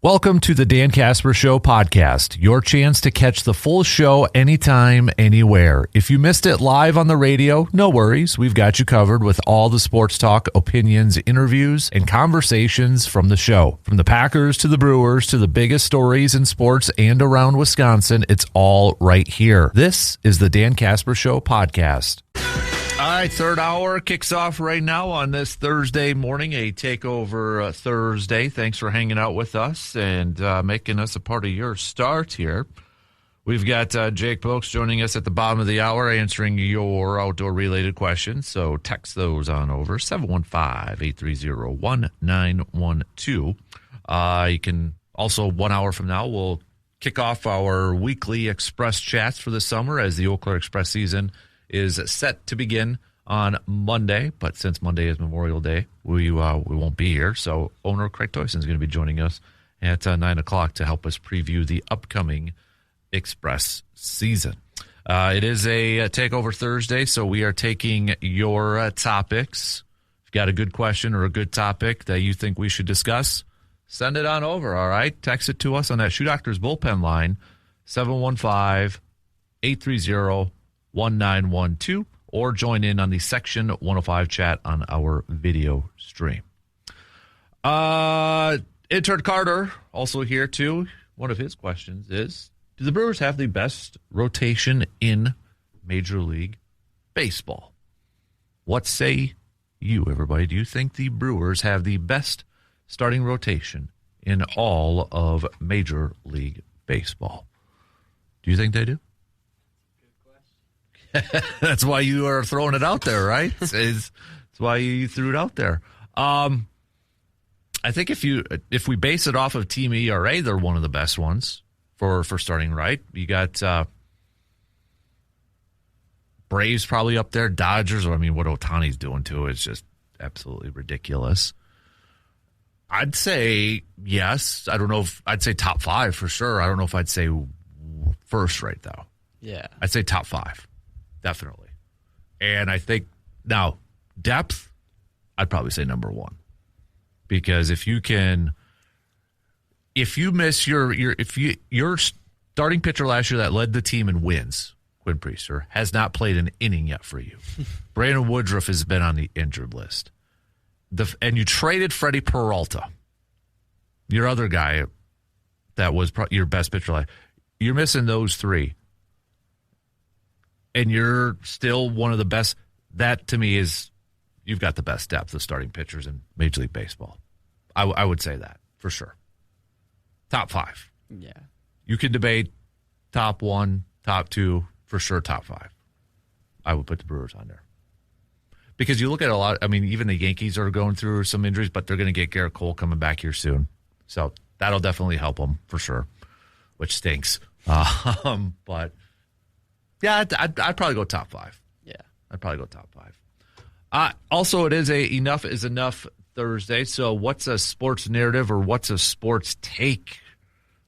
Welcome to the Dan Casper Show podcast, your chance to catch the full show anytime, anywhere. If you missed it live on the radio, no worries. We've got you covered with all the sports talk, opinions, interviews, and conversations from the show. From the Packers to the Brewers to the biggest stories in sports and around Wisconsin, it's all right here. This is the Dan Casper Show podcast. All right, third hour kicks off right now on this Thursday morning, a takeover Thursday. Thanks for hanging out with us and making us a part of your start here. We've got Jake Bolks joining us at the bottom of the hour, answering your outdoor-related questions. So text those on over, 715-830-1912. You can also, 1 hour from now, we'll kick off our weekly Express chats for the summer as the Eau Claire Express season is set to begin on Monday, but since Monday is Memorial Day, we won't be here. So owner Craig Toyson is going to be joining us at 9 o'clock to help us preview the upcoming Express season. It is a Takeover Thursday, so we are taking your topics. If you've got a good question or a good topic that you think we should discuss, send it on over, all right? Text it to us on that Shoe Doctors bullpen line, 715-830-1912, or join in on the Section 105 chat on our video stream. Intern Carter also here too. One of his questions is, do the Brewers have the best rotation in Major League Baseball? What say you, everybody? Do you think the Brewers have the best starting rotation in all of Major League Baseball? Do you think they do? That's why you are throwing it out there, right? That's why you threw it out there. I think if we base it off of team ERA, they're one of the best ones for starting right. You got Braves probably up there, Dodgers. I mean, what Ohtani's doing too is just absolutely ridiculous. I'd say yes. I don't know if I'd say top five for sure. I don't know if I'd say first right though. Yeah, I'd say top five. Definitely. And I think now depth, I'd probably say number one. Because if you miss your starting pitcher last year that led the team in wins, Quinn Priester, has not played an inning yet for you. Brandon Woodruff has been on the injured list. And you traded Freddie Peralta, your other guy that was your best pitcher. You're missing those three. And you're still one of the best. That, to me, is you've got the best depth of starting pitchers in Major League Baseball. I would say that, for sure. Top five. Yeah. You can debate top one, top two, for sure top five. I would put the Brewers on there. Because you look at a lot, I mean, even the Yankees are going through some injuries, but they're going to get Garrett Cole coming back here soon. So that'll definitely help them, for sure, which stinks. But... yeah, I'd probably go top five. Yeah. I'd probably go top five. Also, it is a Enough is Enough Thursday, so what's a sports narrative or what's a sports take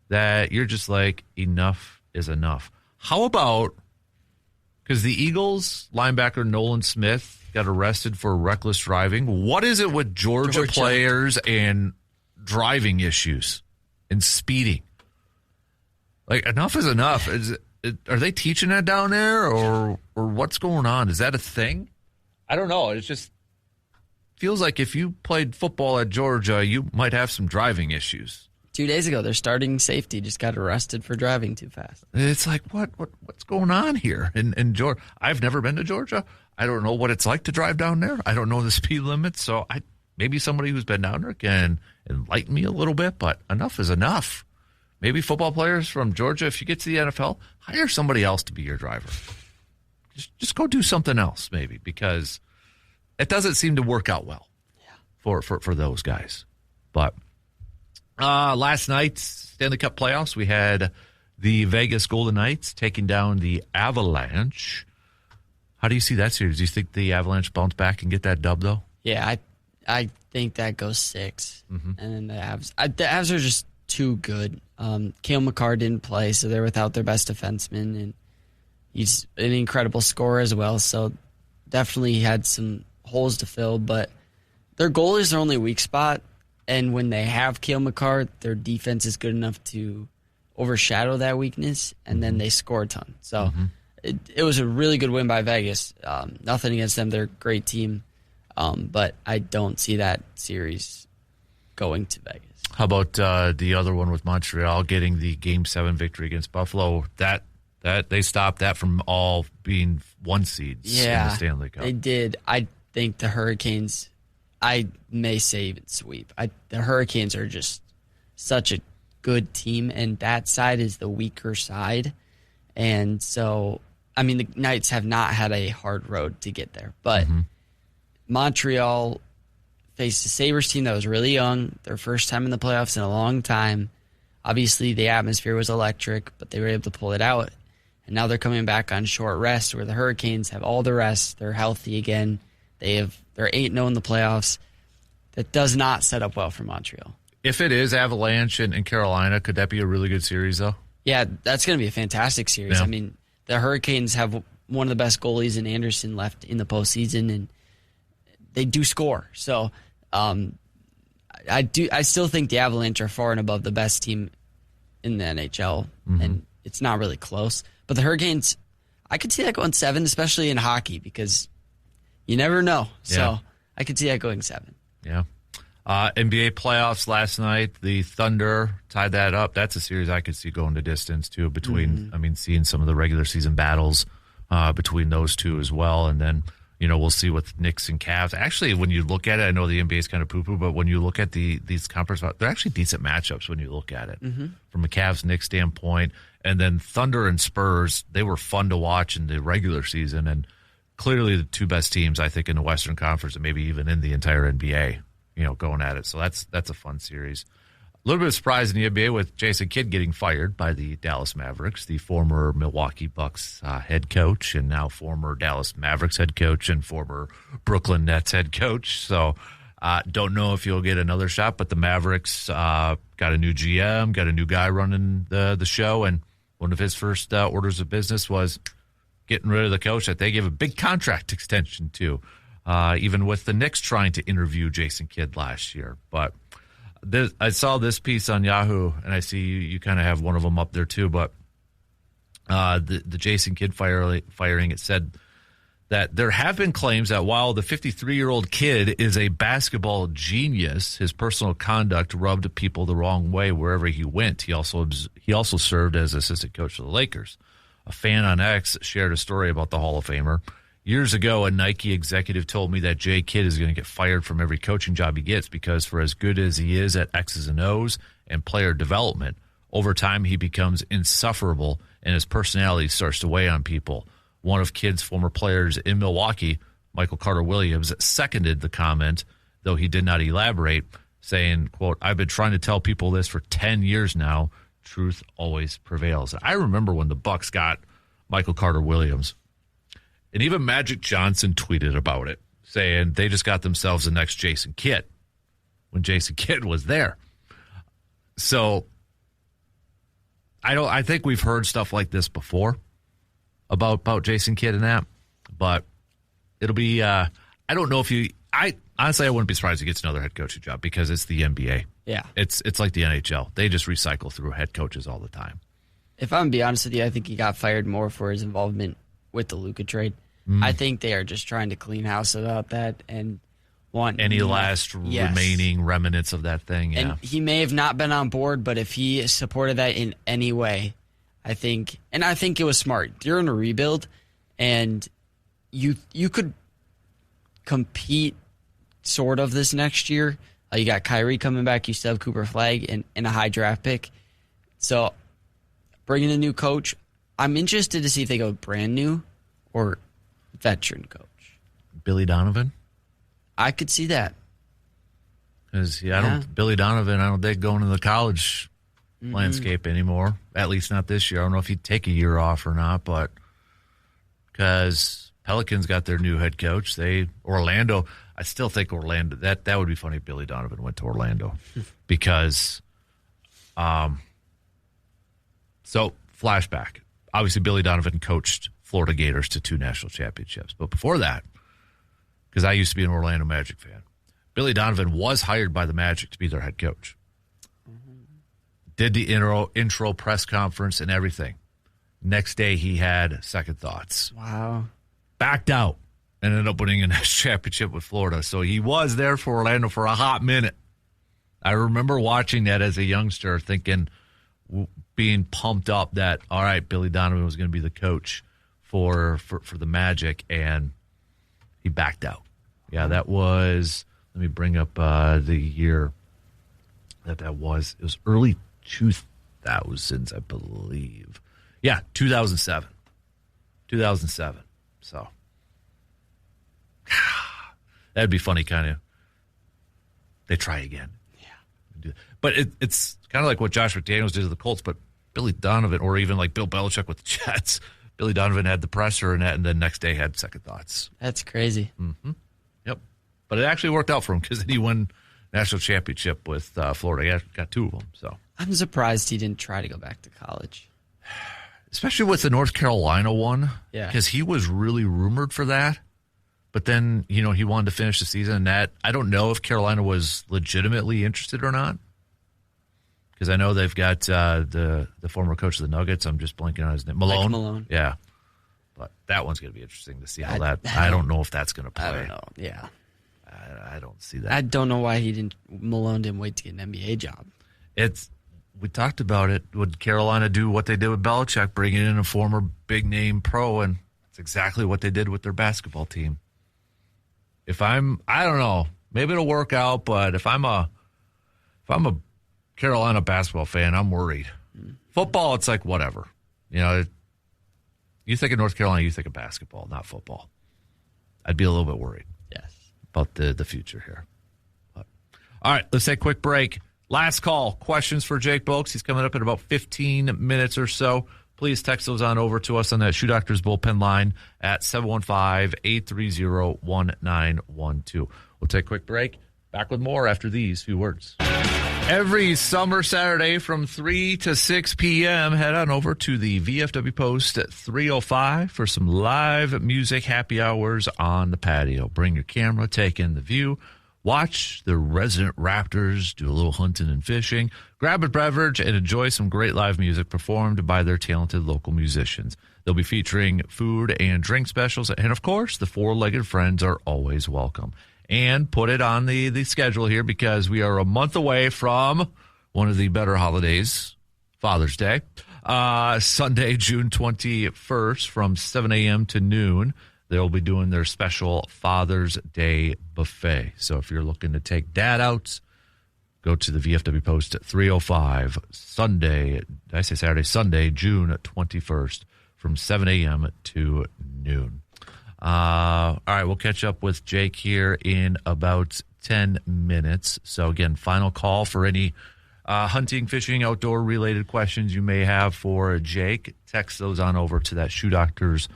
that you're just like, enough is enough? How about, because the Eagles linebacker Nolan Smith got arrested for reckless driving. What is it with Georgia players and driving issues and speeding? Like, enough is enough. Are they teaching that down there, or what's going on? Is that a thing? I don't know. It just feels like if you played football at Georgia, you might have some driving issues. 2 days ago, their starting safety just got arrested for driving too fast. It's like, what's going on here in Georgia? I've never been to Georgia. I don't know what it's like to drive down there. I don't know the speed limit, so maybe somebody who's been down there can enlighten me a little bit, but enough is enough. Maybe football players from Georgia, if you get to the NFL, hire somebody else to be your driver. Just go do something else, maybe, because it doesn't seem to work out well for those guys. But last night, Stanley Cup playoffs, we had the Vegas Golden Knights taking down the Avalanche. How do you see that series? Do you think the Avalanche bounce back and get that dub, though? Yeah, I think that goes 6. Mm-hmm. And then the Avs are just too good. Cale Makar didn't play, so they're without their best defenseman, and he's an incredible scorer as well, so definitely had some holes to fill, but their goal is their only weak spot. And when they have Cale Makar, their defense is good enough to overshadow that weakness, and then they score a ton. So it was a really good win by Vegas. Nothing against them. They're a great team. But I don't see that series going to Vegas. How about the other one with Montreal getting the Game 7 victory against Buffalo? That they stopped that from all being one seeds in the Stanley Cup. They did. I think the Hurricanes, I may say even sweep. The Hurricanes are just such a good team, and that side is the weaker side. And so, I mean, the Knights have not had a hard road to get there. But Montreal faced a Sabres team that was really young, their first time in the playoffs in a long time. Obviously, the atmosphere was electric, but they were able to pull it out. And now they're coming back on short rest, where the Hurricanes have all the rest. They're healthy again. They're 8-0 in the playoffs. That does not set up well for Montreal. If it is Avalanche and Carolina, could that be a really good series, though? Yeah, that's going to be a fantastic series. Yeah. I mean, the Hurricanes have one of the best goalies in Anderson left in the postseason, and they do score. So I still think the Avalanche are far and above the best team in the NHL, and it's not really close. But the Hurricanes, I could see that going 7, especially in hockey, because you never know. So I could see that going 7. Yeah. NBA playoffs last night, the Thunder tied that up. That's a series I could see going to distance, too, between, seeing some of the regular season battles between those two as well. And then, we'll see with Knicks and Cavs. Actually, when you look at it, I know the NBA is kind of poo-poo, but when you look at these conference, they're actually decent matchups when you look at it from a Cavs-Knicks standpoint. And then Thunder and Spurs, they were fun to watch in the regular season, and clearly the two best teams, I think, in the Western Conference and maybe even in the entire NBA, going at it. So that's a fun series. A little bit of surprise in the NBA with Jason Kidd getting fired by the Dallas Mavericks, the former Milwaukee Bucks head coach, and now former Dallas Mavericks head coach and former Brooklyn Nets head coach. So don't know if you'll get another shot, but the Mavericks got a new GM, got a new guy running the show, and one of his first orders of business was getting rid of the coach that they gave a big contract extension to, even with the Knicks trying to interview Jason Kidd last year. But I saw this piece on Yahoo, and I see you kind of have one of them up there too, but the Jason Kidd firing, it said that there have been claims that while the 53-year-old Kidd is a basketball genius, his personal conduct rubbed people the wrong way wherever he went. He also served as assistant coach for the Lakers. A fan on X shared a story about the Hall of Famer. Years ago, a Nike executive told me that Jay Kidd is going to get fired from every coaching job he gets because for as good as he is at X's and O's and player development, over time he becomes insufferable and his personality starts to weigh on people. One of Kidd's former players in Milwaukee, Michael Carter-Williams, seconded the comment, though he did not elaborate, saying, quote, "I've been trying to tell people this for 10 years now. Truth always prevails." I remember when the Bucks got Michael Carter-Williams, and even Magic Johnson tweeted about it, saying they just got themselves the next Jason Kidd when Jason Kidd was there. So I think we've heard stuff like this before about Jason Kidd and that, but it'll be I don't know if honestly I wouldn't be surprised if he gets another head coaching job because it's the NBA. Yeah. It's like the NHL. They just recycle through head coaches all the time. If I'm going to be honest with you, I think he got fired more for his involvement with the Luka trade. I think they are just trying to clean house about that and want any last remaining remnants of that thing. Yeah. And he may have not been on board, but if he supported that in any way, I think it was smart. You're in a rebuild, and you could compete sort of this next year. You got Kyrie coming back. You still have Cooper Flag and a high draft pick. So bringing a new coach, I'm interested to see if they go brand new or veteran coach. Billy Donovan? I could see that. Because Billy Donovan, I don't think going to the college landscape anymore. At least not this year. I don't know if he'd take a year off or not, but because Pelicans got their new head coach, Orlando. I still think Orlando. That would be funny if Billy Donovan went to Orlando, because, so flashback. Obviously, Billy Donovan coached Florida Gators to 2 national championships, but before that, because I used to be an Orlando Magic fan, Billy Donovan was hired by the Magic to be their head coach. Did the intro press conference and everything. Next day, he had second thoughts. Wow. Backed out and ended up winning a national championship with Florida. So he was there for Orlando for a hot minute. I remember watching that as a youngster, thinking, being pumped up that, all right, Billy Donovan was going to be the coach for the Magic, and he backed out. Yeah, that was, let me bring up the year that was. It was early 2000s, I believe. Yeah, 2007. 2007. So that'd be funny, kind of. They try again. Yeah. But it's kind of like what Josh McDaniels did to the Colts, but Billy Donovan, or even like Bill Belichick with the Jets, Billy Donovan had the presser and then next day had second thoughts. That's crazy. Mm-hmm. Yep. But it actually worked out for him because then he won national championship with Florida. He got two of them. So I'm surprised he didn't try to go back to college. Especially with the North Carolina one. Yeah. Because he was really rumored for that. But then, he wanted to finish the season. And that, I don't know if Carolina was legitimately interested or not. Because I know they've got the former coach of the Nuggets. I'm just blanking on his name. Malone. Mike Malone. Yeah. But that one's going to be interesting to see how I don't know if that's going to play. I don't know. Yeah. I don't see that. I don't know why Malone didn't wait to get an NBA job. We talked about it. Would Carolina do what they did with Belichick, bringing in a former big-name pro, and it's exactly what they did with their basketball team. I don't know, maybe it'll work out, but if I'm a Carolina basketball fan, I'm worried. Football, it's like whatever. You think of North Carolina, you think of basketball, not football. I'd be a little bit worried. Yes. About the future here. But, all right, let's take a quick break. Last call, questions for Jake Bolks. He's coming up in about 15 minutes or so. Please text those on over to us on that Shoe Doctors bullpen line at 715-830-1912. We'll take a quick break. Back with more after these few words. Every summer Saturday from 3 to 6 p.m., head on over to the VFW Post at 305 for some live music happy hours on the patio. Bring your camera, take in the view. Watch the resident Raptors do a little hunting and fishing. Grab a beverage and enjoy some great live music performed by their talented local musicians. They'll be featuring food and drink specials. And, of course, the four-legged friends are always welcome. And put it on the schedule here because we are a month away from one of the better holidays, Father's Day. Sunday, June 21st from 7 a.m. to noon. They'll be doing their special Father's Day buffet. So if you're looking to take dad out, go to the VFW Post at 305 Sunday, June 21st from 7 a.m. to noon. All right, we'll catch up with Jake here in about 10 minutes. So again, final call for any hunting, fishing, outdoor-related questions you may have for Jake. Text those on over to that Shoe Doctors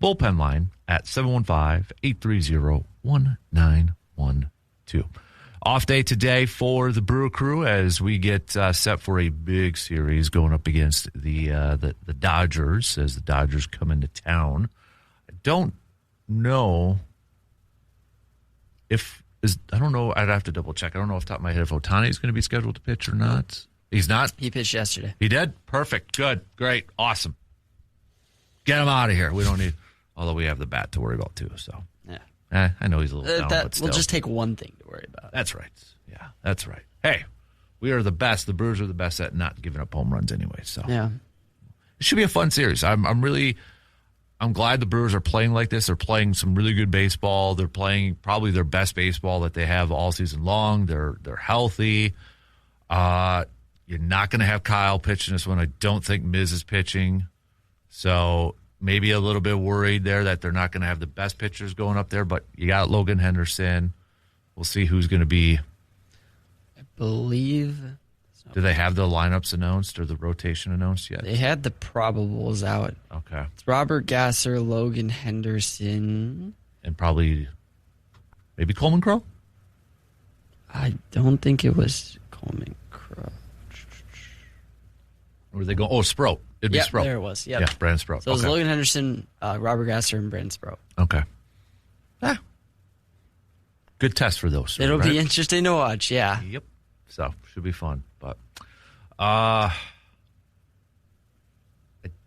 bullpen line at 715-830-1912. Off day today for the Brew Crew as we get set for a big series going up against the Dodgers as the Dodgers come into town. I don't know I don't know. I'd have to double check. I don't know off the top of my head if Ohtani is going to be scheduled to pitch or not. He's not? He pitched yesterday. He did? Perfect. Good. Great. Awesome. Get him out of here. We don't need... Although we have the bat to worry about, too. So, yeah. I know he's a little down, but still. We'll just take one thing to worry about. That's right. Yeah, that's right. Hey, we are the best. The Brewers are the best at not giving up home runs anyway. So, yeah. It should be a fun series. I'm glad the Brewers are playing like this. They're playing some really good baseball. They're playing probably their best baseball that they have all season long. They're healthy. You're not going to have Kyle pitching this one. I don't think Miz is pitching. So maybe a little bit worried there that they're not going to have the best pitchers going up there. But you got Logan Henderson. We'll see who's going to be. I believe. Do they have the lineups announced or the rotation announced yet? They had the probables out. Okay. It's Robert Gasser, Logan Henderson. And probably maybe Coleman Crow? I don't think it was Coleman Crow. Or they go? Oh, Sproat. It'd be Sproat. There it was. Yep. Yeah, Brandon Sproat. So it was Logan Henderson, Robert Gasser, and Brandon Sproat. Okay. good test for those. It'll right? be interesting to watch, yeah. Yep. So, should be fun. But I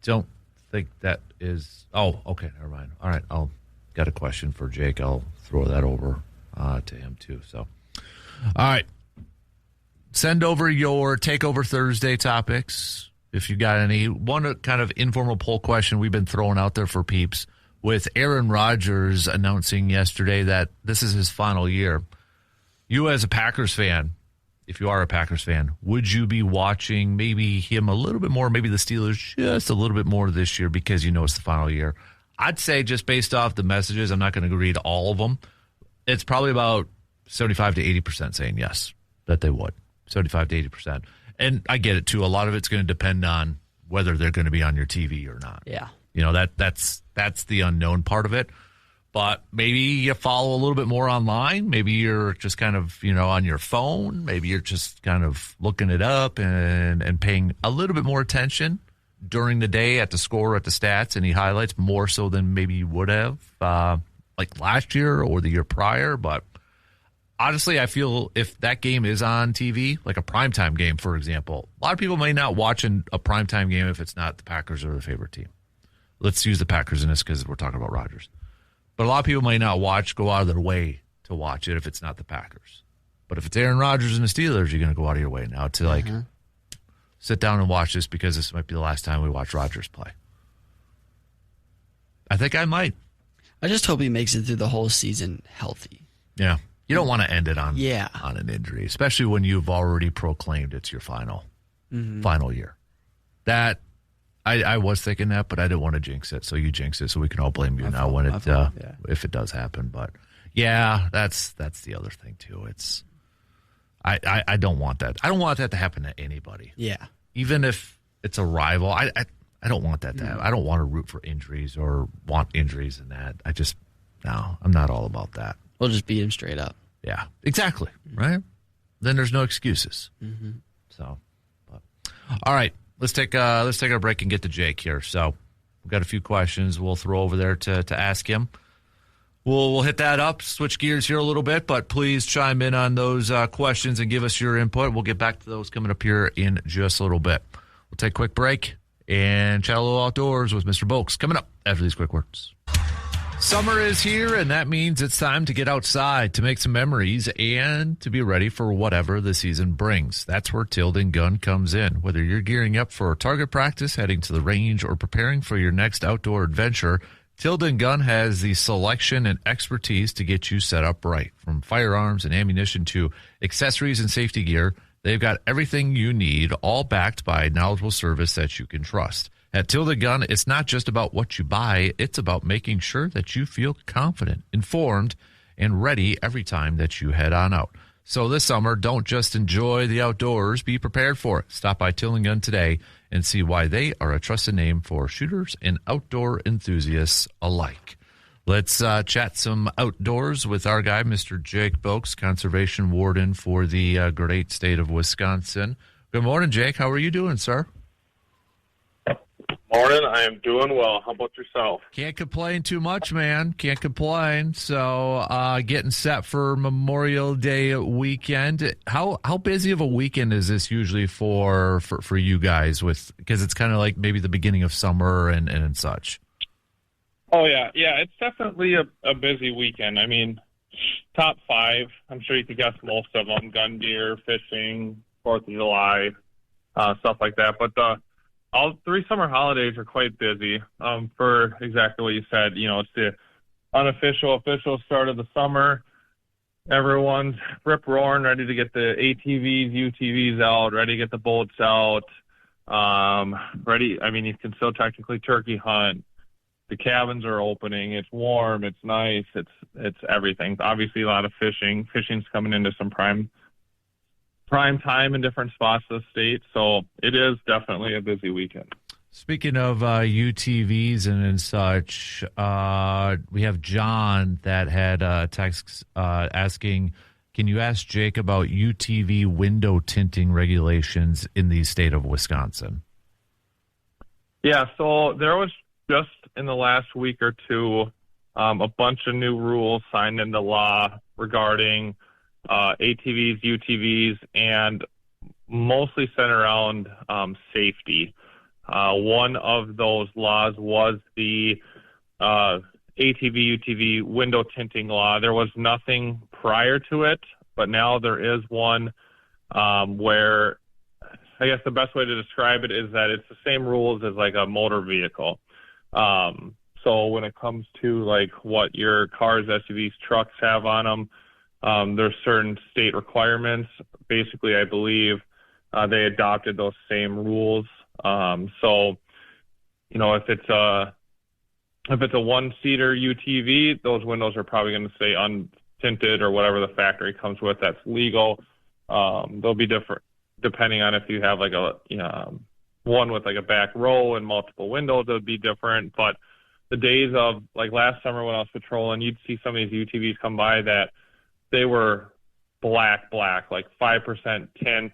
don't think that is... Oh, okay, never mind. All right, I'll got a question for Jake. I'll throw that over to him, too. So, all right. Send over your Takeover Thursday topics if you got any. One kind of informal poll question we've been throwing out there for peeps with Aaron Rodgers announcing yesterday that this is his final year. You as a Packers fan, if you are a Packers fan, would you be watching maybe him a little bit more, maybe the Steelers just a little bit more this year because you know it's the final year? I'd say just based off the messages, I'm not going to read all of them. It's probably about 75 to 80% saying yes, that they would. 75 to 80%. And I get it, too. A lot of it's going to depend on whether they're going to be on your TV or not. Yeah. You know, that's the unknown part of it. But maybe you follow a little bit more online. Maybe you're just kind of, on your phone. Maybe you're just kind of looking it up and paying a little bit more attention during the day at the score, at the stats, any highlights, more so than maybe you would have like last year or the year prior. But honestly, I feel if that game is on TV, like a primetime game, for example, a lot of people may not watch a primetime game if it's not the Packers or their favorite team. Let's use the Packers in this because we're talking about Rodgers. But a lot of people may not go out of their way to watch it if it's not the Packers. But if it's Aaron Rodgers and the Steelers, you're going to go out of your way now to sit down and watch this because this might be the last time we watch Rodgers play. I think I might. I just hope he makes it through the whole season healthy. Yeah. You don't want to end it on Yeah. on an injury, especially when you've already proclaimed it's your final year. That I was thinking that, but I didn't want to jinx it. So you jinx it, so we can all blame you now when if it does happen. But yeah, that's the other thing too. It's I don't want that. I don't want that to happen to anybody. Yeah, even if it's a rival, I don't want that to happen. I don't want to root for injuries or want injuries in that. I'm not all about that. We'll just beat him straight up. Yeah, exactly. Right? Then there's no excuses. So, all right, let's take our break and get to Jake here. So, we've got a few questions we'll throw over there to ask him. We'll hit that up, switch gears here a little bit, but please chime in on those questions and give us your input. We'll get back to those coming up here in just a little bit. We'll take a quick break and chat a little outdoors with Mr. Bolks coming up after these quick words. Summer is here, and that means it's time to get outside to make some memories and to be ready for whatever the season brings. That's where Tilden Gun comes in. Whether you're gearing up for target practice, heading to the range, or preparing for your next outdoor adventure, Tilden Gun has the selection and expertise to get you set up right. From firearms and ammunition to accessories and safety gear, they've got everything you need, all backed by a knowledgeable service that you can trust. At Tilden Gun, it's not just about what you buy, it's about making sure that you feel confident, informed, and ready every time that you head on out. So this summer, don't just enjoy the outdoors, be prepared for it. Stop by Tilden Gun today and see why they are a trusted name for shooters and outdoor enthusiasts alike. Let's chat some outdoors with our guy, Mr. Jake Bolks, Conservation Warden for the great state of Wisconsin. Good morning, Jake. How are you doing, sir? Morning. I am doing well. How about yourself? Can't complain too much, man. Can't complain. So, getting set for Memorial Day weekend. How busy of a weekend is this usually for you guys? Because it's kind of like maybe the beginning of summer and such. Oh yeah. It's definitely a busy weekend. I mean, top 5. I'm sure you could guess most of them: gun deer, fishing, 4th of July, stuff like that. But all 3 summer holidays are quite busy. For exactly what you said, it's the unofficial, official start of the summer. Everyone's rip-roaring, ready to get the ATVs, UTVs out, ready to get the boats out. Ready. I mean, you can still technically turkey hunt. The cabins are opening. It's warm. It's nice. It's everything. Obviously, a lot of fishing. Fishing's coming into some prime time in different spots of the state, so it is definitely a busy weekend. Speaking of UTVs and such, we have John that had a text asking, can you ask Jake about UTV window tinting regulations in the state of Wisconsin? Yeah, so there was just in the last week or two a bunch of new rules signed into law regarding ATVs, UTVs, and mostly centered around safety. One of those laws was the ATV, UTV window tinting law. There was nothing prior to it, but now there is one where I guess the best way to describe it is that it's the same rules as like a motor vehicle. So when it comes to like what your cars, SUVs, trucks have on them, there's certain state requirements. Basically, I believe they adopted those same rules. So, you know, if it's a one-seater UTV, those windows are probably going to stay untinted or whatever the factory comes with that's legal. They'll be different depending on if you have like a one with like a back row and multiple windows. It would be different. But the days of like last summer when I was patrolling, you'd see some of these UTVs come by that they were black, like 5% tint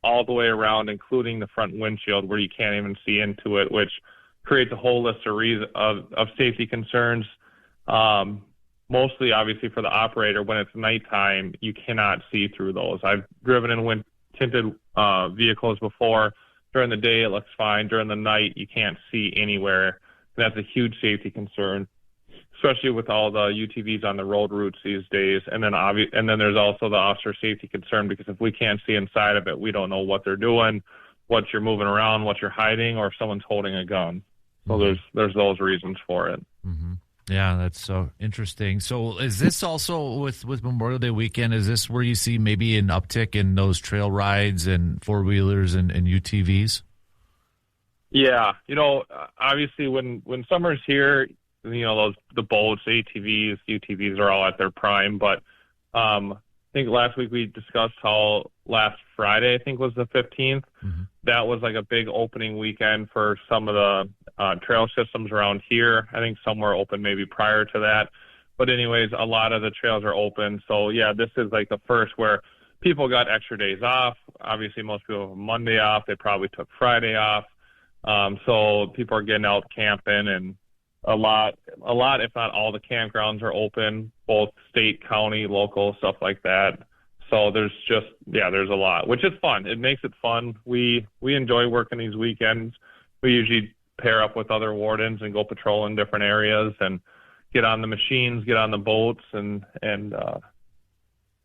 all the way around, including the front windshield where you can't even see into it, which creates a whole list of safety concerns. Mostly, obviously, for the operator, when it's nighttime, you cannot see through those. I've driven in tinted vehicles before. During the day, it looks fine. During the night, you can't see anywhere. That's a huge safety concern, especially with all the UTVs on the road routes these days. And then there's also the officer safety concern, because if we can't see inside of it, we don't know what they're doing, what you're moving around, what you're hiding, or if someone's holding a gun. So there's those reasons for it. Mm-hmm. Yeah, that's so interesting. So is this also with Memorial Day weekend, is this where you see maybe an uptick in those trail rides and four-wheelers and UTVs? Yeah. Obviously when summer's here, the boats, ATVs, UTVs are all at their prime. But I think last week we discussed how last Friday, I think was the 15th, that was like a big opening weekend for some of the trail systems around here. I think some were open maybe prior to that. But anyways, a lot of the trails are open. So, yeah, this is like the first where people got extra days off. Obviously, most people have Monday off. They probably took Friday off. So people are getting out camping, and a lot, if not all the campgrounds are open, both state, county, local, stuff like that. So there's a lot, which is fun. It makes it fun. We enjoy working these weekends. We usually pair up with other wardens and go patrol in different areas and get on the machines, get on the boats, and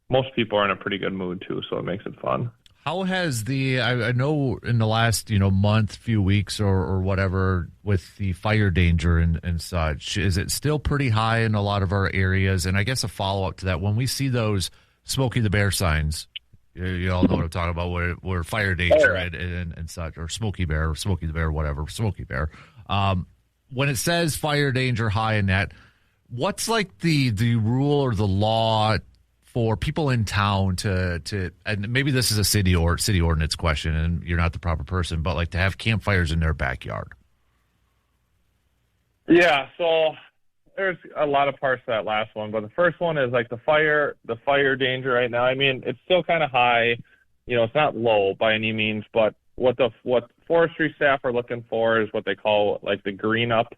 most people are in a pretty good mood too, so it makes it fun. How has I know in the last, month, few weeks or whatever, with the fire danger and such, is it still pretty high in a lot of our areas? And I guess a follow-up to that, when we see those Smokey the Bear signs, you all know what I'm talking about, where fire danger and such, or Smokey Bear, or Smokey the Bear, whatever, Smokey Bear. When it says fire danger high in that, what's like the rule or the law for people in town to and maybe this is a city ordinance question and you're not the proper person, but like to have campfires in their backyard? Yeah, so there's a lot of parts to that last one, but the first one is like the fire danger right now. I mean, it's still kind of high, it's not low by any means, but what forestry staff are looking for is what they call like the green up.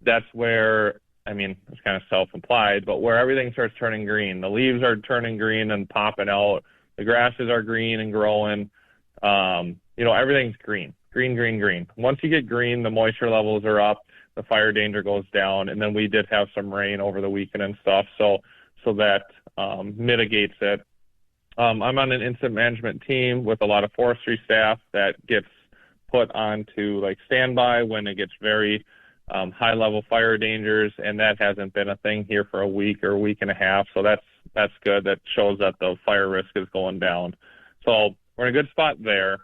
That's where, I mean, it's kind of self-implied, but where everything starts turning green. The leaves are turning green and popping out. The grasses are green and growing. Everything's green. Green. Once you get green, the moisture levels are up, the fire danger goes down, and then we did have some rain over the weekend and stuff, so that mitigates it. I'm on an incident management team with a lot of forestry staff that gets put onto like standby when it gets very high-level fire dangers, and that hasn't been a thing here for a week or a week and a half, so that's good. That shows that the fire risk is going down. So we're in a good spot there.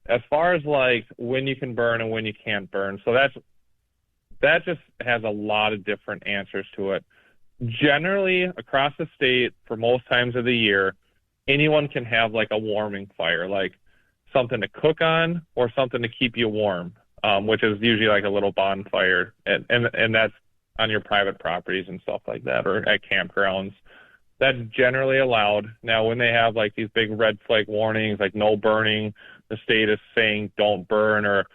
As far as like when you can burn and when you can't burn, so that just has a lot of different answers to it. Generally, across the state, for most times of the year, anyone can have like a warming fire, like something to cook on or something to keep you warm. Which is usually like a little bonfire, and that's on your private properties and stuff like that, or at campgrounds. That's generally allowed. Now, when they have like these big red flag warnings, like no burning, the state is saying don't burn, or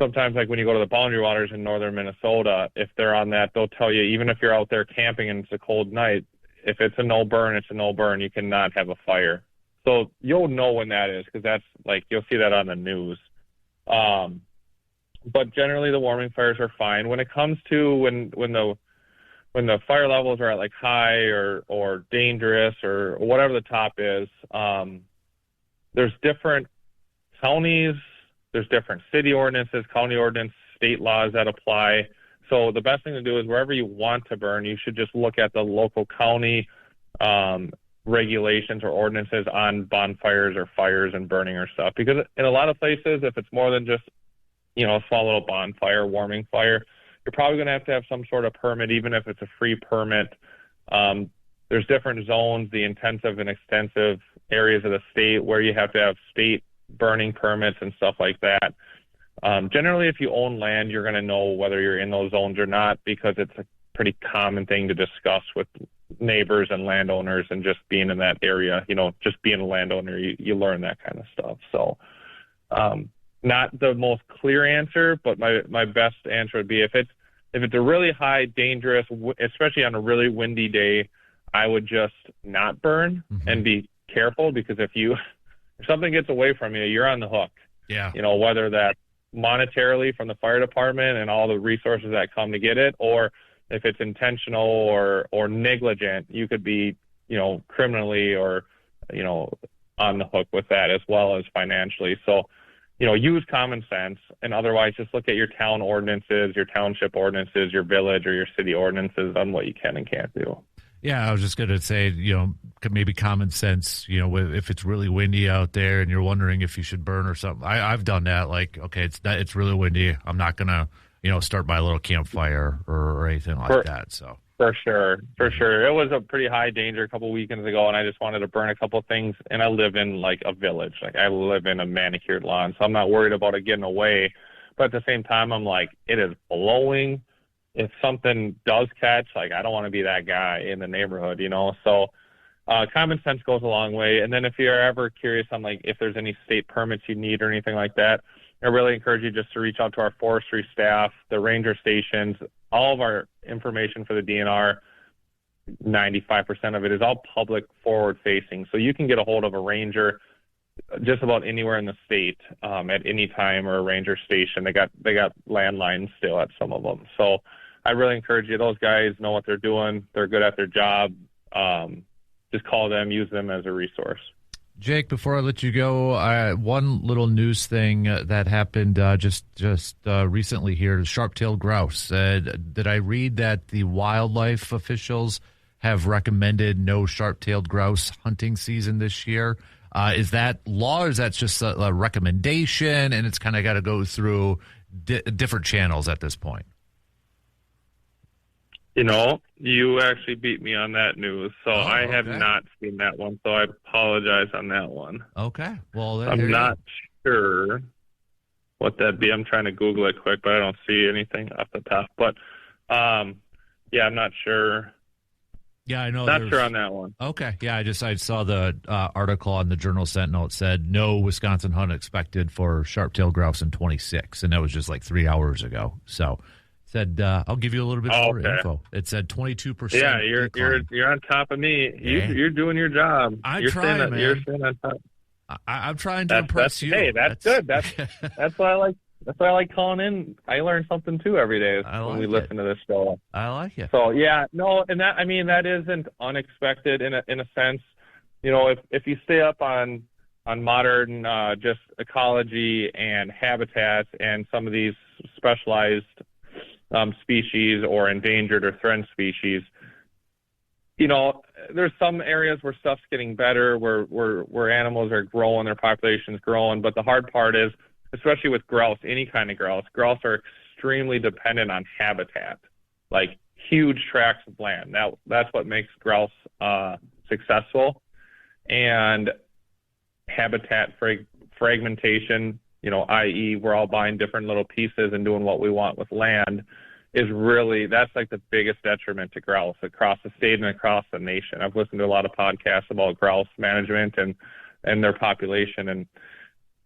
sometimes, like when you go to the boundary waters in northern Minnesota, if they're on that, they'll tell you, even if you're out there camping and it's a cold night, if it's a no burn, it's a no burn. You cannot have a fire. So you'll know when that is, because that's like, you'll see that on the news. But generally the warming fires are fine. When it comes to when the fire levels are at like high or dangerous or whatever the top is, there's different counties, there's different city ordinances, county ordinance, state laws that apply. So the best thing to do is wherever you want to burn, you should just look at the local county regulations or ordinances on bonfires or fires and burning or stuff. Because in a lot of places, if it's more than just, a small little bonfire, warming fire, you're probably going to have some sort of permit, even if it's a free permit. There's different zones, the intensive and extensive areas of the state where you have to have state burning permits and stuff like that. Generally, if you own land, you're going to know whether you're in those zones or not, because it's a pretty common thing to discuss with neighbors and landowners, and just being in that area, just being a landowner, you learn that kind of stuff. So not the most clear answer, but my best answer would be if it's a really high, dangerous, especially on a really windy day, I would just not burn and be careful, because if something gets away from you, you're on the hook. Yeah. Whether that's monetarily from the fire department and all the resources that come to get it, or if it's intentional or negligent, you could be, criminally or, on the hook with that, as well as financially. So, use common sense, and otherwise just look at your town ordinances, your township ordinances, your village or your city ordinances on what you can and can't do. Yeah, I was just going to say, maybe common sense, if it's really windy out there and you're wondering if you should burn or something. I've done that. Like, okay, it's really windy. I'm not going to, start my little campfire or anything like that. So For sure. It was a pretty high danger a couple weekends ago, and I just wanted to burn a couple things. And I live in like a village. Like I live in a manicured lawn, so I'm not worried about it getting away. But at the same time, I'm like, it is blowing. If something does catch, like I don't want to be that guy in the neighborhood, So common sense goes a long way. And then if you're ever curious on like if there's any state permits you need or anything like that, I really encourage you just to reach out to our forestry staff, the ranger stations. All of our information for the DNR, 95% of it is all public forward facing. So you can get a hold of a ranger just about anywhere in the state at any time, or a ranger station. They got landlines still at some of them. So I really encourage you. Those guys know what they're doing. They're good at their job. Just call them, use them as a resource. Jake, before I let you go, one little news thing that happened just recently here, sharp-tailed grouse. Did I read that the wildlife officials have recommended no sharp-tailed grouse hunting season this year? Is that law, or is that just a recommendation, and it's kind of got to go through different channels at this point? You actually beat me on that news, so I have not seen that one, so I apologize on that one. Okay. Well, I'm not sure what that'd be. I'm trying to Google it quick, but I don't see anything off the top. But, I'm not sure. Yeah, I know. Not sure on that one. Okay. Yeah, I saw the article on the Journal Sentinel. It said no Wisconsin hunt expected for sharp-tailed grouse in 26, and that was just like 3 hours ago. So said I'll give you a little bit more info. It said 22%. Yeah, you're on top of me. Yeah. You're doing your job. You're trying, man. You're staying on top. I'm trying to impress you. Hey, that's good. That's why I like. That's why I like calling in. I learn something too every day when we listen to this show. I like it. So yeah, no, and that isn't unexpected in a sense. If you stay up on modern just ecology and habitats and some of these specialized species or endangered or threatened species, there's some areas where stuff's getting better, where animals are growing, their population's growing. But the hard part is, especially with grouse, any kind of grouse are extremely dependent on habitat, like huge tracts of land. That's what makes grouse successful. And habitat fragmentation, i.e. we're all buying different little pieces and doing what we want with land, that's like the biggest detriment to grouse across the state and across the nation. I've listened to a lot of podcasts about grouse management and their population, and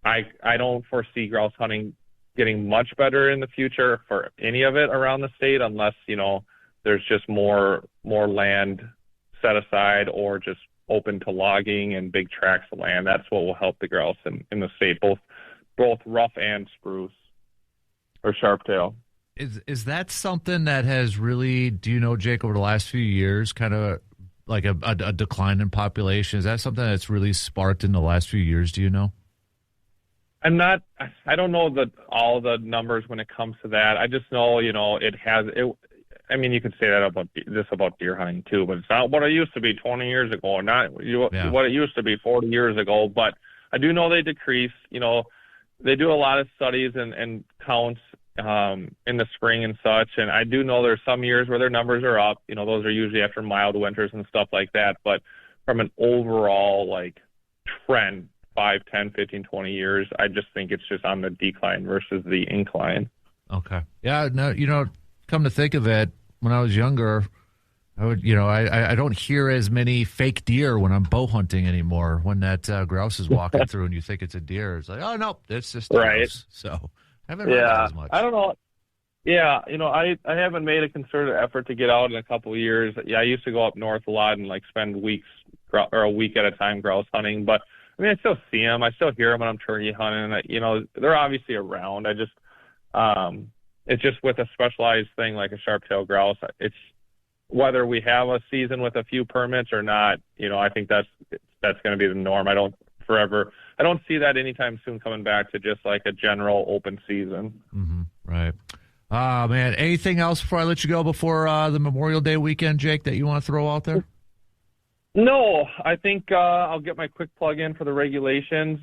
I don't foresee grouse hunting getting much better in the future for any of it around the state, unless, there's just more land set aside or just open to logging and big tracts of land. That's what will help the grouse in the state, both rough and spruce or sharptail. Is that something that has really, do you know, Jake, over the last few years, kind of like a decline in population? Is that something that's really sparked in the last few years? Do you know? I don't know all the numbers when it comes to that. I just know, it has it. I mean, you could say that about deer hunting too, but it's not what it used to be 20 years ago, or not what it used to be 40 years ago. But I do know they decrease. They do a lot of studies and counts in the spring and such. And I do know there's some years where their numbers are up. Those are usually after mild winters and stuff like that. But from an overall trend, 5, 10, 15, 20 years, I just think it's just on the decline versus the incline. Okay. Yeah. No, come to think of it, when I was younger, I would, I don't hear as many fake deer when I'm bow hunting anymore. When that grouse is walking through and you think it's a deer, it's like, oh no, it's just a grouse. So I haven't heard that as much. I don't know. Yeah, I haven't made a concerted effort to get out in a couple of years. Yeah, I used to go up north a lot and spend weeks or a week at a time grouse hunting. But I mean, I still see them. I still hear them when I'm turkey hunting. They're obviously around. It's just with a specialized thing like a sharp-tailed grouse, it's whether we have a season with a few permits or not, I think that's going to be the norm. I don't see that anytime soon coming back to just a general open season. Mm-hmm. Right. Man, anything else before I let you go before the Memorial Day weekend, Jake, that you want to throw out there? No, I think I'll get my quick plug in for the regulations.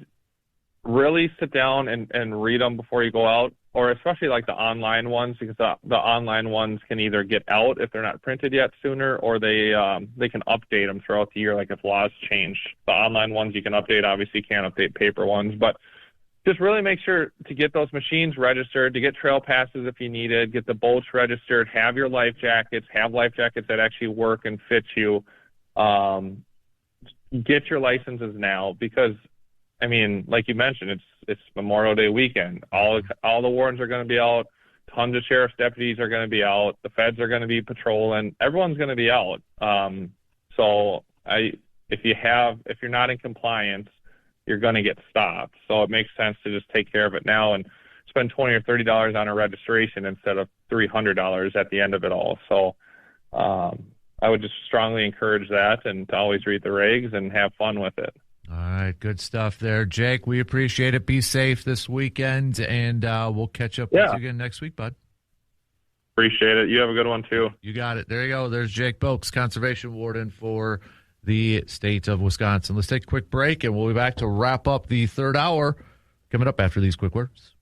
Really sit down and read them before you go out, or especially the online ones, because the online ones can either get out if they're not printed yet sooner, or they can update them throughout the year, if laws change. The online ones you can update. Obviously you can't update paper ones, but just really make sure to get those machines registered, to get trail passes if you need it, get the boats registered, have your life jackets, have life jackets that actually work and fit you. Get your licenses now, because I mean, like you mentioned, it's Memorial Day weekend. All the wardens are going to be out. Tons of sheriff's deputies are going to be out. The feds are going to be patrolling. Everyone's going to be out. So if you're not in compliance, you're going to get stopped. So it makes sense to just take care of it now and spend $20 or $30 on a registration instead of $300 at the end of it all. So I would just strongly encourage that, and to always read the regs and have fun with it. All right, good stuff there, Jake. We appreciate it. Be safe this weekend, and we'll catch up with you again next week, bud. Appreciate it. You have a good one, too. You got it. There you go. There's Jake Bolks, Conservation Warden for the state of Wisconsin. Let's take a quick break, and we'll be back to wrap up the third hour coming up after these quick words.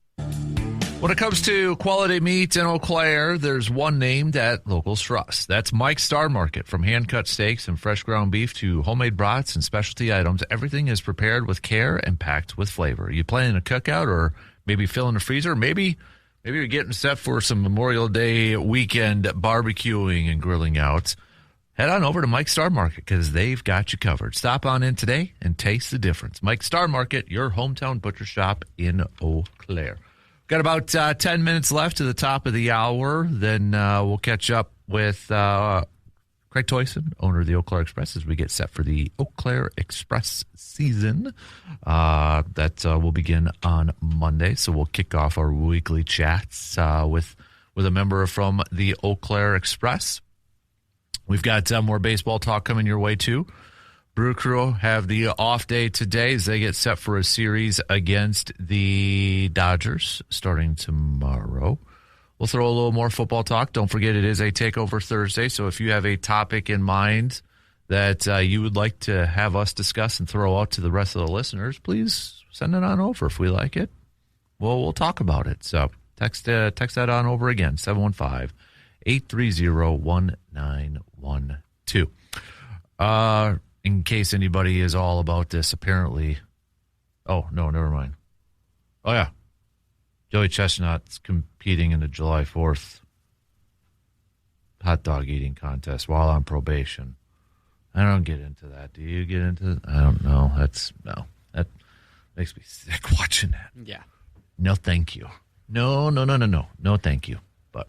When it comes to quality meat in Eau Claire, there's one name that locals trust. That's Mike's Star Market. From hand-cut steaks and fresh ground beef to homemade brats and specialty items, everything is prepared with care and packed with flavor. Are you planning a cookout, or maybe filling the freezer? Maybe you're getting set for some Memorial Day weekend barbecuing and grilling out. Head on over to Mike's Star Market, because they've got you covered. Stop on in today and taste the difference. Mike's Star Market, your hometown butcher shop in Eau Claire. Got about 10 minutes left to the top of the hour. Then we'll catch up with Craig Toyson, owner of the Eau Claire Express, as we get set for the Eau Claire Express season. That will begin on Monday. So we'll kick off our weekly chats with a member from the Eau Claire Express. We've got more baseball talk coming your way, too. Brew Crew have the off day today as they get set for a series against the Dodgers starting tomorrow. We'll throw a little more football talk. Don't forget, it is a Takeover Thursday, so if you have a topic in mind that you would like to have us discuss and throw out to the rest of the listeners, please send it on over if we like it. We'll talk about it. So text that on over again, 715-830-1912. In case anybody is all about this, apparently. Oh, no, never mind. Oh, yeah. Joey Chestnut's competing in the July 4th hot dog eating contest while on probation. I don't get into that. Do you get into it? I don't know. That makes me sick watching that. Yeah. No, thank you. No, thank you. But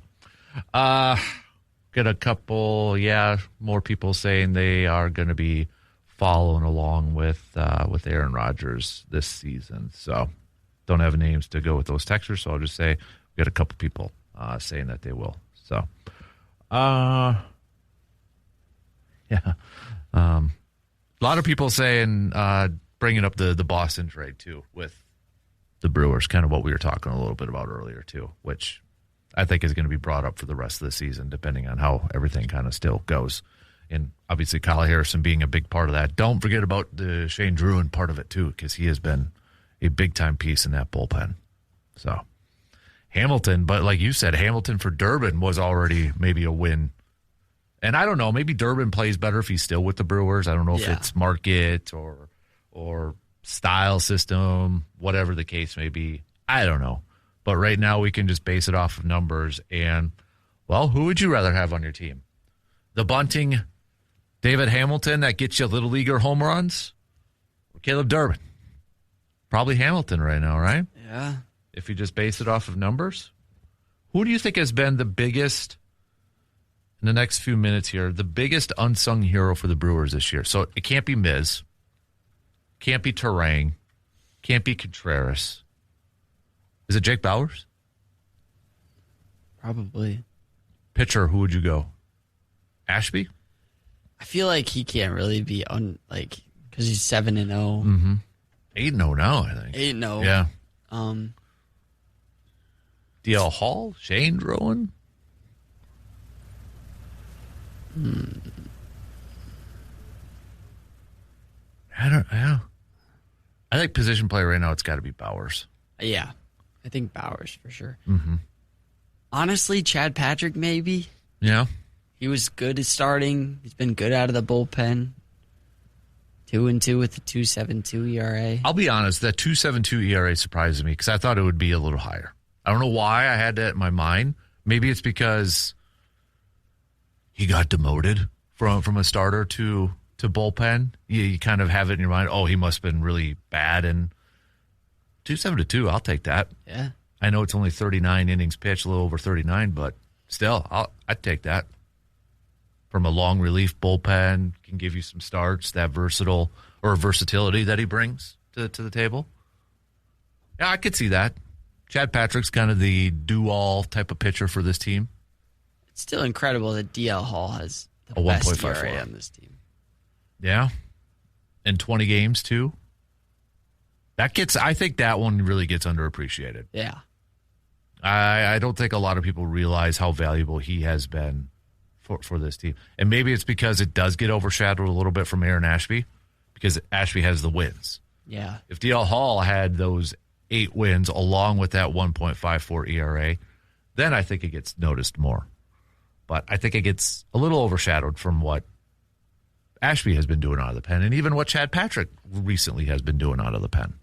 get a couple, more people saying they are going to be following along with Aaron Rodgers this season. So don't have names to go with those texters, so I'll just say we got a couple people saying that they will. So, a lot of people saying bringing up the Boston trade too with the Brewers, kind of what we were talking a little bit about earlier too, which I think is going to be brought up for the rest of the season, depending on how everything kind of still goes. And obviously Kyle Harrison being a big part of that. Don't forget about the Shane Druin part of it too, because he has been a big-time piece in that bullpen. So Hamilton, but like you said, Hamilton for Durbin was already maybe a win. And I don't know, maybe Durbin plays better if he's still with the Brewers. I don't know if it's market or style system, whatever the case may be. I don't know. But right now we can just base it off of numbers. And, well, who would you rather have on your team? The bunting David Hamilton that gets you little leaguer home runs? Or Caleb Durbin? Probably Hamilton right now, right? Yeah. If you just base it off of numbers. Who do you think has been the biggest, in the next few minutes here, the biggest unsung hero for the Brewers this year? So it can't be Miz. Can't be Terang. Can't be Contreras. Is it Jake Bowers? Probably. Pitcher, who would you go? Ashby? I feel like he can't really be because he's 7-0. Mm-hmm. 8-0 now, I think. 8-0. Yeah. DL Hall? Shane Druin? I think position play right now, it's got to be Bowers. Yeah. I think Bowers for sure. Mm-hmm. Honestly, Chad Patrick maybe. Yeah. He was good at starting. He's been good out of the bullpen. 2-2 with the 2.72 ERA. I'll be honest, that 2.72 ERA surprises me because I thought it would be a little higher. I don't know why I had that in my mind. Maybe it's because he got demoted from a starter to bullpen. You kind of have it in your mind, oh, he must have been really bad. And 2.72, I'll take that. Yeah. I know it's only 39 innings pitched, a little over 39, but still, I'd take that. From a long relief bullpen, can give you some starts, that versatility that he brings to the table. Yeah, I could see that. Chad Patrick's kind of the do-all type of pitcher for this team. It's still incredible that DL Hall has the a best 1.54 ERA on this team. Yeah. In 20 games, too. I think that one really gets underappreciated. Yeah. I don't think a lot of people realize how valuable he has been for this team. And maybe it's because it does get overshadowed a little bit from Aaron Ashby because Ashby has the wins. Yeah. If DL Hall had those 8 wins along with that 1.54 ERA, then I think it gets noticed more. But I think it gets a little overshadowed from what Ashby has been doing out of the pen and even what Chad Patrick recently has been doing out of the pen.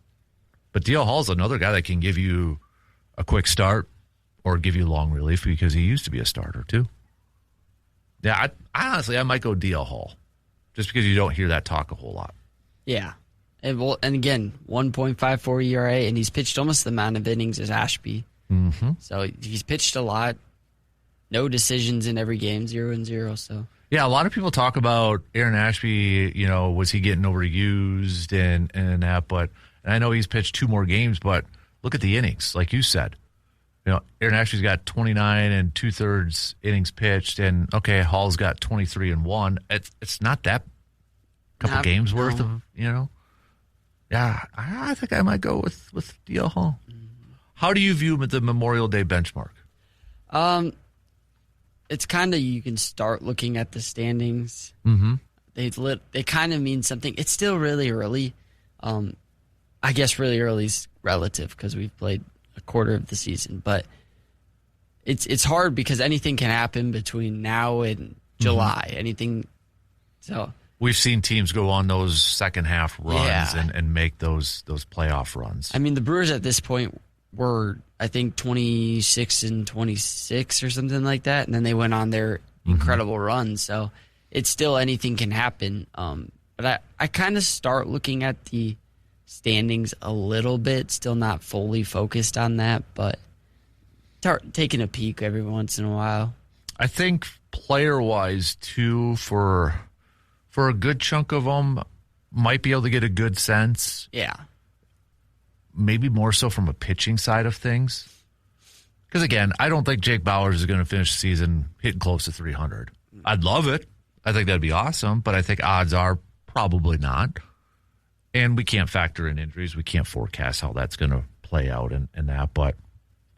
But DL Hall's another guy that can give you a quick start or give you long relief because he used to be a starter too. Yeah, honestly, I might go DL Hall just because you don't hear that talk a whole lot. Yeah. And again, 1.54 ERA, and he's pitched almost the amount of innings as Ashby. Mm-hmm. So he's pitched a lot. No decisions in every game, 0-0. So yeah, a lot of people talk about Aaron Ashby, was he getting overused and that, but and I know he's pitched 2 more games, but look at the innings, like you said. Aaron Ashby's got 29 2/3 innings pitched, and okay, Hall's got 23 1. It's not that couple games worth of, Yeah, I think I might go with DL Hall. Mm-hmm. How do you view the Memorial Day benchmark? It's kind of, you can start looking at the standings. Mm-hmm. They kind of mean something. It's still really early. I guess really early is relative because we've played a quarter of the season, but it's hard because anything can happen between now and July. Mm-hmm. Anything. So we've seen teams go on those second half runs and make those playoff runs. I mean, the Brewers at this point were, I think, 26-26 or something like that, and then they went on their incredible run. So it's still anything can happen. But I kind of start looking at the standings a little bit, still not fully focused on that, but taking a peek every once in a while. I think player-wise, too, for a good chunk of them, might be able to get a good sense. Yeah. Maybe more so from a pitching side of things. Because, again, I don't think Jake Bowers is going to finish the season hitting close to 300. I'd love it. I think that'd be awesome, but I think odds are probably not. And we can't factor in injuries. We can't forecast how that's going to play out and that. But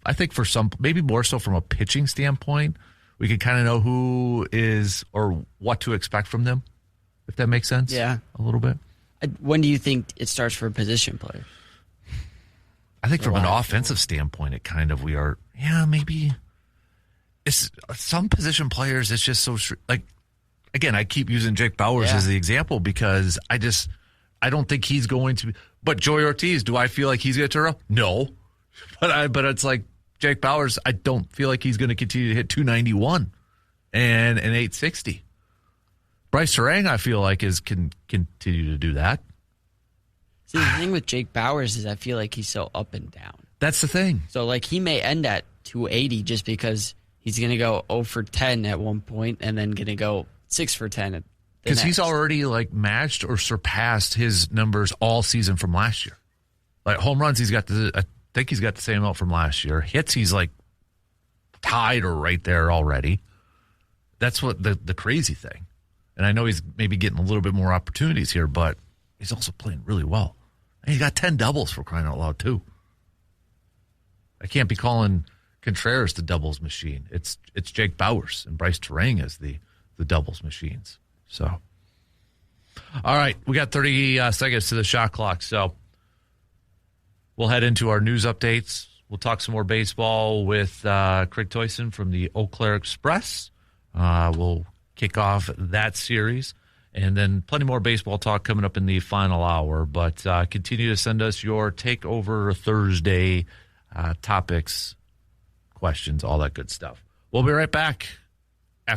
I think for some, maybe more so from a pitching standpoint, we could kind of know who is or what to expect from them, if that makes sense. Yeah. A little bit. When do you think it starts for position players? I think from an offensive standpoint, it kind of maybe. It's some position players, it's just so, like, again, I keep using Jake Bowers as the example because I don't think he's going to be. But Joey Ortiz, do I feel like he's going to turn up? No. But it's like Jake Bowers, I don't feel like he's going to continue to hit 291 and an 860. Bryce Terang, I feel like, can continue to do that. See, the thing with Jake Bowers is I feel like he's so up and down. That's the thing. So, like, he may end at 280 just because he's going to go 0 for 10 at one point and then going to go 6 for 10 at because he's already like matched or surpassed his numbers all season from last year. Like home runs, I think he's got the same amount from last year. Hits, he's like tied or right there already. That's what the crazy thing. And I know he's maybe getting a little bit more opportunities here, but he's also playing really well. And he's got 10 doubles for crying out loud too. I can't be calling Contreras the doubles machine. It's Jake Bowers and Bryce Terang as the doubles machines. So, all right, we got 30 seconds to the shot clock. So we'll head into our news updates. We'll talk some more baseball with Craig Toyson from the Eau Claire Express. We'll kick off that series. And then plenty more baseball talk coming up in the final hour. But continue to send us your Takeover Thursday topics, questions, all that good stuff. We'll be right back.